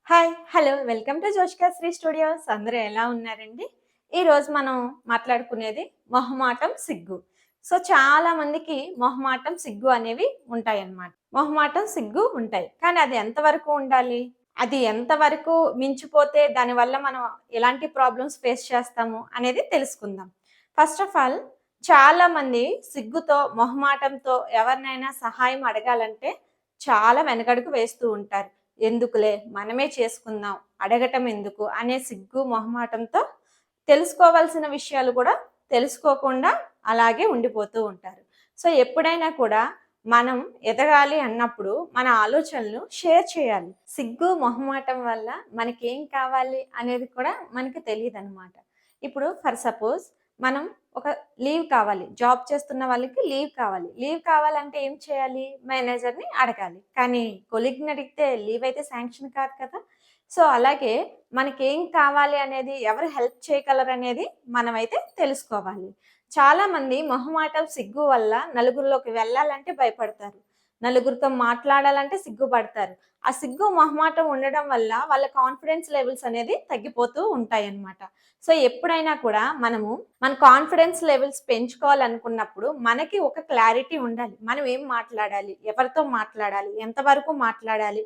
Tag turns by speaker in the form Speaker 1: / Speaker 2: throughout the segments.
Speaker 1: Hi! Hello! Welcome to Joshka Sri studios. అందరూ ఎలా ఉన్నారండి? ఈరోజు మనం మాట్లాడుకునేది మొహమాటం, సిగ్గు. సో, చాలా మందికి మొహమాటం, సిగ్గు అనేవి ఉంటాయన్నమాట. మొహమాటం, సిగ్గు ఉంటాయి. కానీ అది ఎంతవరకు ఉండాలి? అది ఎంతవరకు మించిపోతే దానివల్ల మనం ఎలాంటి ప్రాబ్లమ్స్ ఫేస్ చేస్తాము అనేది తెలుసుకుందాం. ఫస్ట్ ఆఫ్ ఆల్ చాలామంది సిగ్గుతో, మొహమాటంతో ఎవరినైనా సహాయం అడగాలంటే చాలా వెనకడుగు వేస్తూ ఉంటారు. ఎందుకులే మనమే చేసుకుందాం, అడగటం ఎందుకు అనే సిగ్గు, మొహమాటంతో తెలుసుకోవాల్సిన విషయాలు కూడా తెలుసుకోకుండా అలాగే ఉండిపోతూ ఉంటారు. సో, ఎప్పుడైనా కూడా మనం ఎదగాలి అన్నప్పుడు మన ఆలోచనలు షేర్ చేయాలి. సిగ్గు, మొహమాటం వల్ల మనకేం కావాలి అనేది కూడా మనకి తెలీదనమాట. ఇప్పుడు ఫర్ సపోజ్ మనం ఒక లీవ్ కావాలి. జాబ్ చేస్తున్న వాళ్ళకి లీవ్ కావాలి. లీవ్ కావాలంటే ఏం చేయాలి? మేనేజర్‌ని అడగాలి. కానీ కొలీగ్‌ని అడిగితే లీవ్ అయితే శాంక్షన్ కాదు కదా! సో, అలాగే మనకేం కావాలి అనేది ఎవరు హెల్ప్ చేయగలరనేది మనమైతే తెలుసుకోవాలి. చాలామంది మొహమాటం, సిగ్గు వల్ల నలుగురిలోకి వెళ్ళాలంటే భయపడతారు. నలుగురితో మాట్లాడాలంటే సిగ్గుపడతారు. ఆ సిగ్గు, మొహమాటం ఉండడం వల్ల వాళ్ళ కాన్ఫిడెన్స్ లెవెల్స్ అనేది తగ్గిపోతూ ఉంటాయన్నమాట. సో, ఎప్పుడైనా కూడా మనము మన కాన్ఫిడెన్స్ లెవెల్స్ పెంచుకోవాలనుకున్నప్పుడు మనకి ఒక క్లారిటీ ఉండాలి. మనం ఏం మాట్లాడాలి? ఎవరితో మాట్లాడాలి? ఎంతవరకు మాట్లాడాలి?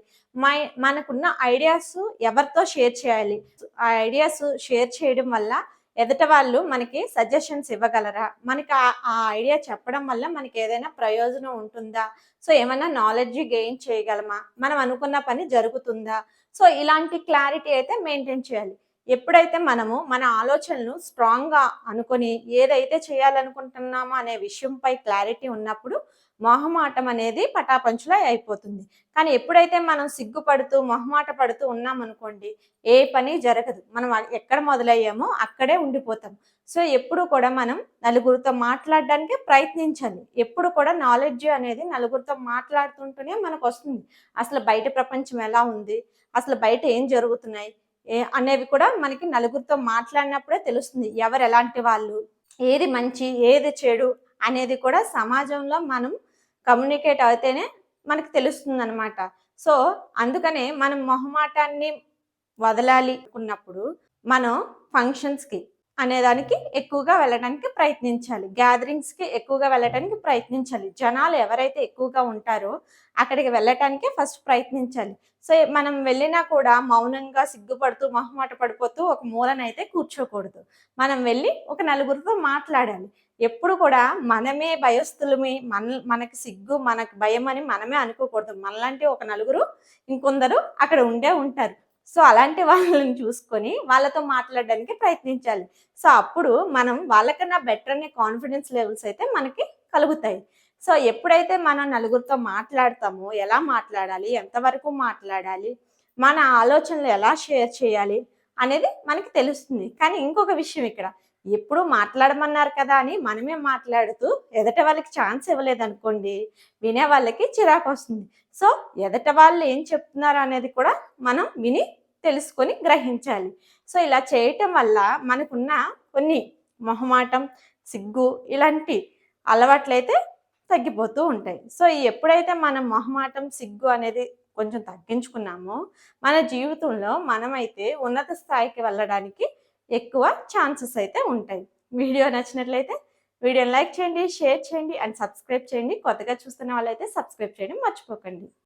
Speaker 1: మనకున్న ఐడియాస్ ఎవరితో షేర్ చేయాలి? ఆ ఐడియాస్ షేర్ చేయడం వల్ల ఎదుట వాళ్ళు మనకి సజెషన్స్ ఇవ్వగలరా? మనకి ఆ ఐడియా చెప్పడం వల్ల మనకేదైనా ప్రయోజనం ఉంటుందా? సో, ఏమన్నా నాలెడ్జ్ గెయిన్ చేయగలమా? మనం అనుకున్న పని జరుగుతుందా? సో, ఇలాంటి క్లారిటీ అయితే మెయింటైన్ చేయాలి. ఎప్పుడైతే మనము మన ఆలోచనలు స్ట్రాంగ్‌గా అనుకొని ఏదైతే చేయాలనుకుంటున్నామో అనే విషయంపై క్లారిటీ ఉన్నప్పుడు మొహమాటం అనేది పటాపంచలై అయిపోతుంది. కానీ ఎప్పుడైతే మనం సిగ్గుపడుతూ, మొహమాట పడుతూ ఉన్నామనుకోండి, ఏ పని జరగదు. మనం ఎక్కడ మొదలయ్యామో అక్కడే ఉండిపోతాం. సో, ఎప్పుడు కూడా మనం నలుగురితో మాట్లాడడానికే ప్రయత్నించాలి. ఎప్పుడు కూడా నాలెడ్జ్ అనేది నలుగురితో మాట్లాడుతుంటేనే మనకొస్తుంది. అసలు బయట ప్రపంచం ఎలా ఉంది? అసలు బయట ఏం జరుగుతున్నాయి? అనేవి కూడా మనకి నలుగురితో మాట్లాడినప్పుడే తెలుస్తుంది. ఎవరు ఎలాంటి వాళ్ళు? ఏది మంచి? ఏది చెడు? అనేది కూడా సమాజంలో మనం కమ్యూనికేట్ అయితేనే మనకు తెలుస్తుందనమాట. సో, అందుకనే మనం మొహమాటాన్ని వదలాలి అనుకున్నప్పుడు మనం ఫంక్షన్స్‌కి అనేదానికి ఎక్కువగా వెళ్ళడానికి ప్రయత్నించాలి. గ్యాదరింగ్స్‌కి ఎక్కువగా వెళ్ళటానికి ప్రయత్నించాలి. జనాలు ఎవరైతే ఎక్కువగా ఉంటారో అక్కడికి వెళ్ళటానికే ఫస్ట్ ప్రయత్నించాలి. సో, మనం వెళ్ళినా కూడా మౌనంగా సిగ్గుపడుతూ, మొహమాట పడిపోతూ ఒక మూలనైతే కూర్చోకూడదు. మనం వెళ్ళి ఒక నలుగురితో మాట్లాడాలి. ఎప్పుడు కూడా మనమే భయస్థులమి, మనకి సిగ్గు, మనకు భయమని మనమే అనుకోకూడదు. మనలాంటి ఒక నలుగురు ఇంకొందరు అక్కడ ఉండే ఉంటారు. సో, అలాంటి వాళ్ళని చూసుకొని వాళ్ళతో మాట్లాడడానికి ప్రయత్నించాలి. సో, అప్పుడు మనం వాళ్ళకన్నా బెటర్ అనే కాన్ఫిడెన్స్ లెవెల్స్ అయితే మనకి కలుగుతాయి. సో, ఎప్పుడైతే మనం నలుగురితో మాట్లాడతామో, ఎలా మాట్లాడాలి? ఎంతవరకు మాట్లాడాలి? మన ఆలోచనలు ఎలా షేర్ చేయాలి? అనేది మనకి తెలుస్తుంది. కానీ ఇంకొక విషయం ఇక్కడ, ఎప్పుడు మాట్లాడమన్నారు కదా అని మనమే మాట్లాడుతూ ఎదుట వాళ్ళకి ఛాన్స్ ఇవ్వలేదనుకోండి, వినే వాళ్ళకి చిరాకొస్తుంది. సో, ఎదట వాళ్ళు ఏం చెప్తున్నారు అనేది కూడా మనం విని తెలుసుకొని గ్రహించాలి. సో, ఇలా చేయటం వల్ల మనకున్న కొన్ని మొహమాటం, సిగ్గు ఇలాంటి అలవాట్లయితే తగ్గిపోతూ ఉంటాయి. సో, ఎప్పుడైతే మనం మొహమాటం, సిగ్గు అనేది కొంచెం తగ్గించుకున్నామో, మన జీవితంలో మనమైతే ఉన్నత స్థాయికి వెళ్ళడానికి ఎక్కువ ఛాన్సెస్ అయితే ఉంటాయి. వీడియో నచ్చినట్లయితే వీడియోని లైక్ చేయండి, షేర్ చేయండి అండ్ సబ్స్క్రైబ్ చేయండి. కొత్తగా చూస్తున్న వాళ్ళైతే సబ్స్క్రైబ్ చేయడం మర్చిపోకండి.